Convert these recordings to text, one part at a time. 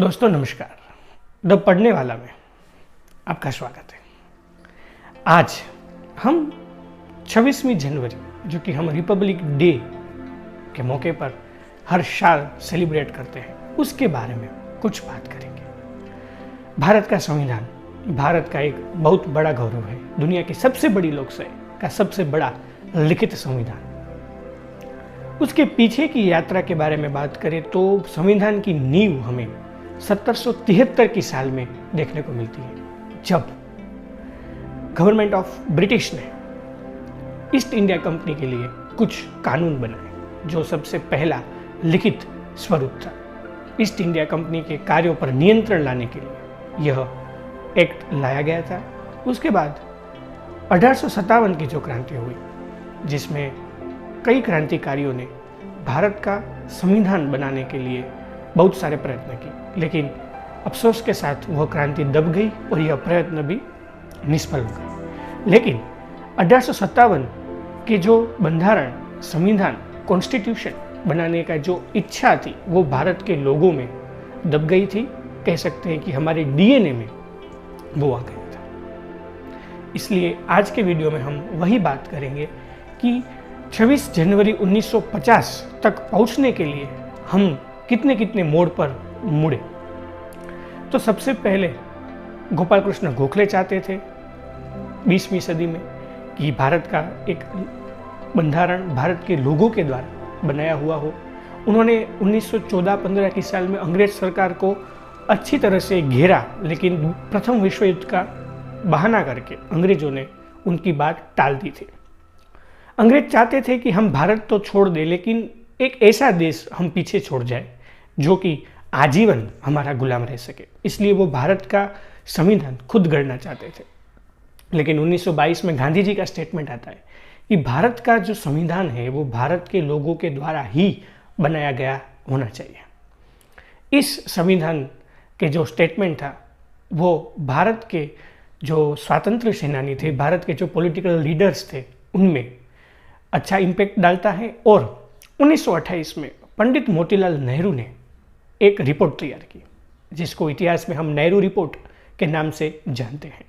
दोस्तों नमस्कार। द पढ़ने वाला में आपका स्वागत है। आज हम 26वीं जनवरी जो कि हम रिपब्लिक डे के मौके पर हर साल सेलिब्रेट करते हैं उसके बारे में कुछ बात करेंगे। भारत का संविधान भारत का एक बहुत बड़ा गौरव है। दुनिया की सबसे बड़ी लोकशाही का सबसे बड़ा लिखित संविधान। उसके पीछे की यात्रा के बारे में बात करें तो संविधान की नींव हमें 1773 की साल में देखने को मिलती है, जब गवर्नमेंट ऑफ ब्रिटिश ने ईस्ट इंडिया कंपनी के लिए कुछ कानून बनाए जो सबसे पहला लिखित स्वरूप था। ईस्ट इंडिया कंपनी के कार्यों पर नियंत्रण लाने के लिए यह एक्ट लाया गया था। उसके बाद 1857 की जो क्रांति हुई, जिसमें कई क्रांतिकारियों ने भारत का संविधान बनाने के लिए बहुत सारे प्रयत्न किए, लेकिन अफसोस के साथ वह क्रांति दब गई और यह प्रयत्न भी निष्फल हो गए। लेकिन 1857 के जो बंधारण, संविधान, कॉन्स्टिट्यूशन बनाने का जो इच्छा थी वो भारत के लोगों में दब गई थी। कह सकते हैं कि हमारे डीएनए में वो आ गया था। इसलिए आज के वीडियो में हम वही बात करेंगे कि 26 जनवरी 1950 तक पहुंचने के लिए हम कितने कितने मोड़ पर मुड़े। तो सबसे पहले गोपाल कृष्ण गोखले चाहते थे 20वीं सदी में कि भारत का एक बंधारण भारत के लोगों के द्वारा बनाया हुआ हो। उन्होंने 1914-15 की साल में अंग्रेज सरकार को अच्छी तरह से घेरा, लेकिन प्रथम विश्व युद्ध का बहाना करके अंग्रेजों ने उनकी बात टाल दी थी। अंग्रेज चाहते थे कि हम भारत तो छोड़ दें, लेकिन एक ऐसा देश हम पीछे छोड़ जाए जो कि आजीवन हमारा गुलाम रह सके। इसलिए वो भारत का संविधान खुद गढ़ना चाहते थे। लेकिन 1922 में गांधी जी का स्टेटमेंट आता है कि भारत का जो संविधान है वो भारत के लोगों के द्वारा ही बनाया गया होना चाहिए। इस संविधान के जो स्टेटमेंट था वो भारत के जो स्वतंत्र सेनानी थे, भारत के जो पॉलिटिकल लीडर्स थे, उनमें अच्छा इम्पैक्ट डालता है। और 1928 में पंडित मोतीलाल नेहरू ने एक रिपोर्ट तैयार की जिसको इतिहास में हम नेहरू रिपोर्ट के नाम से जानते हैं।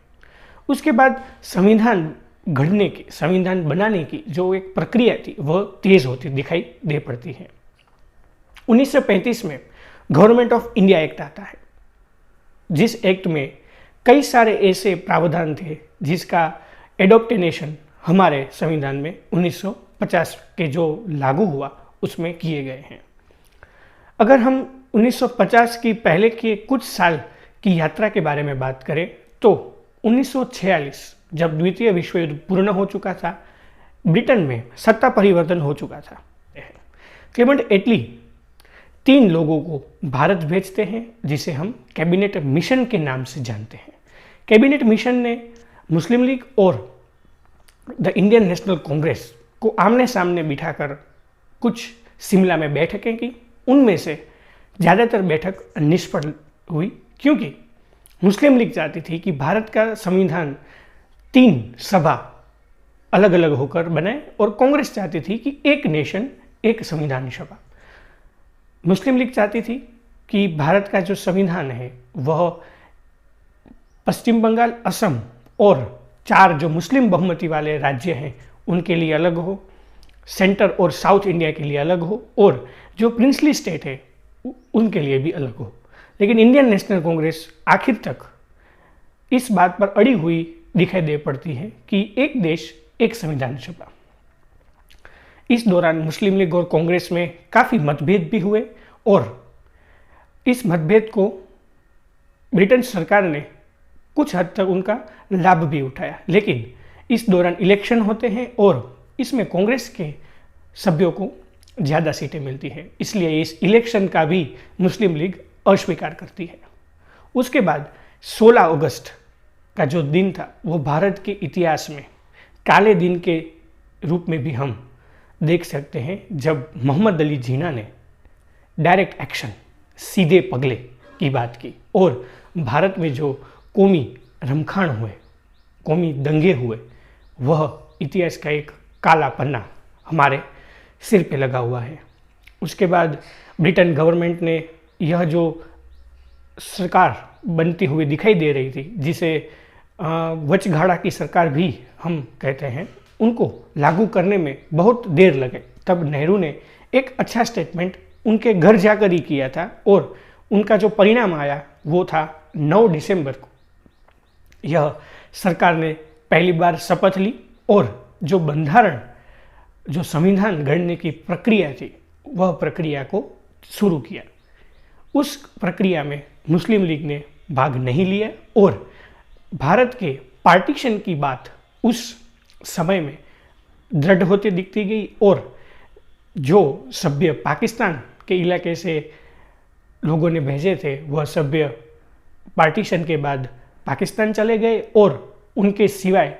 उसके बाद संविधान गढ़ने की, संविधान बनाने की जो एक प्रक्रिया थी वह तेज होती दिखाई दे पड़ती है। 1935 में गवर्नमेंट ऑफ इंडिया एक्ट आता है, जिस एक्ट में कई सारे ऐसे प्रावधान थे जिसका एडॉप्टेशन हमारे संविधान में 1950 के जो लागू हुआ उसमें किए गए हैं। अगर हम 1950 की पहले के कुछ साल की यात्रा के बारे में बात करें तो 1946 जब द्वितीय विश्व युद्ध पूर्ण हो चुका था, ब्रिटेन में सत्ता परिवर्तन हो चुका था। क्लेमेंट एटली 3 लोगों को भारत भेजते हैं जिसे हम कैबिनेट मिशन के नाम से जानते हैं। कैबिनेट मिशन ने मुस्लिम लीग और द इंडियन नेशनल कांग्रेस को आमने सामने बिठाकर कुछ शिमला में बैठकें की। उनमें से ज़्यादातर बैठक निष्फल हुई, क्योंकि मुस्लिम लीग चाहती थी कि भारत का संविधान 3 सभा अलग अलग होकर बने, और कांग्रेस चाहती थी कि एक नेशन एक संविधान सभा। मुस्लिम लीग चाहती थी कि भारत का जो संविधान है वह पश्चिम बंगाल, असम और 4 जो मुस्लिम बहुमती वाले राज्य हैं उनके लिए अलग हो, सेंटर और साउथ इंडिया के लिए अलग हो, और जो प्रिंसली स्टेट है उनके लिए भी अलग हो। लेकिन इंडियन नेशनल कांग्रेस आखिर तक इस बात पर अड़ी हुई दिखाई दे पड़ती है कि एक देश एक संविधान सभा। इस दौरान मुस्लिम लीग और कांग्रेस में काफ़ी मतभेद भी हुए, और इस मतभेद को ब्रिटेन सरकार ने कुछ हद तक उनका लाभ भी उठाया। लेकिन इस दौरान इलेक्शन होते हैं और इसमें कांग्रेस के सभ्यों को ज़्यादा सीटें मिलती हैं, इसलिए इस इलेक्शन का भी मुस्लिम लीग अस्वीकार करती है। उसके बाद 16 अगस्त का जो दिन था वो भारत के इतिहास में काले दिन के रूप में भी हम देख सकते हैं, जब मोहम्मद अली जिन्ना ने डायरेक्ट एक्शन, सीधे पगले की बात की, और भारत में जो कौमी रमखाण हुए, कौमी दंगे हुए, वह इतिहास का एक काला पन्ना हमारे सिर पे लगा हुआ है। उसके बाद ब्रिटेन गवर्नमेंट ने यह जो सरकार बनती हुई दिखाई दे रही थी, जिसे वचगाड़ा की सरकार भी हम कहते हैं, उनको लागू करने में बहुत देर लगे। तब नेहरू ने एक अच्छा स्टेटमेंट उनके घर जाकर ही किया था और उनका जो परिणाम आया वो था 9 दिसंबर को। यह सरकार ने पहली बार शपथ ली और जो बंधारण, जो संविधान गढ़ने की प्रक्रिया थी, वह प्रक्रिया को शुरू किया। उस प्रक्रिया में मुस्लिम लीग ने भाग नहीं लिया और भारत के पार्टीशन की बात उस समय में दृढ़ होती दिखती गई और जो सभ्य पाकिस्तान के इलाके से लोगों ने भेजे थे वह सभ्य पार्टीशन के बाद पाकिस्तान चले गए और उनके सिवाय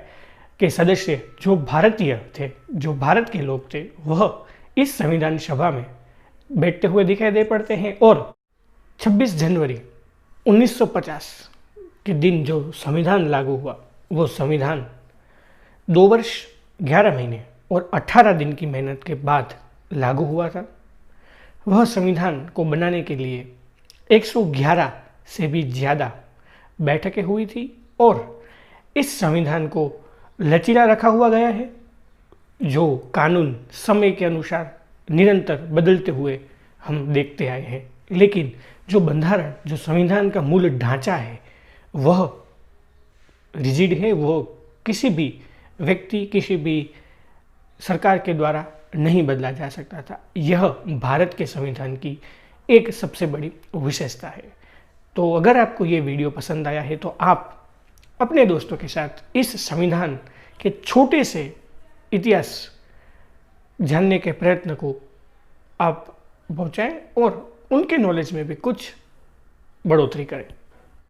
के सदस्य जो भारतीय थे, जो भारत के लोग थे, वह इस संविधान सभा में बैठते हुए दिखाई दे पड़ते हैं। और 26 जनवरी 1950 के दिन जो संविधान लागू हुआ, वो संविधान 2 वर्ष 11 महीने और 18 दिन की मेहनत के बाद लागू हुआ था। वह संविधान को बनाने के लिए 111 से भी ज़्यादा बैठकें हुई थी और इस संविधान को लचीला रखा हुआ गया है। जो कानून समय के अनुसार निरंतर बदलते हुए हम देखते आए हैं, लेकिन जो बंधारण, जो संविधान का मूल ढांचा है, वह रिजिड है। वह किसी भी व्यक्ति, किसी भी सरकार के द्वारा नहीं बदला जा सकता था। यह भारत के संविधान की एक सबसे बड़ी विशेषता है। तो अगर आपको ये वीडियो पसंद आया है तो आप अपने दोस्तों के साथ इस संविधान के छोटे से इतिहास जानने के प्रयत्न को आप पहुंचाएं और उनके नॉलेज में भी कुछ बढ़ोतरी करें।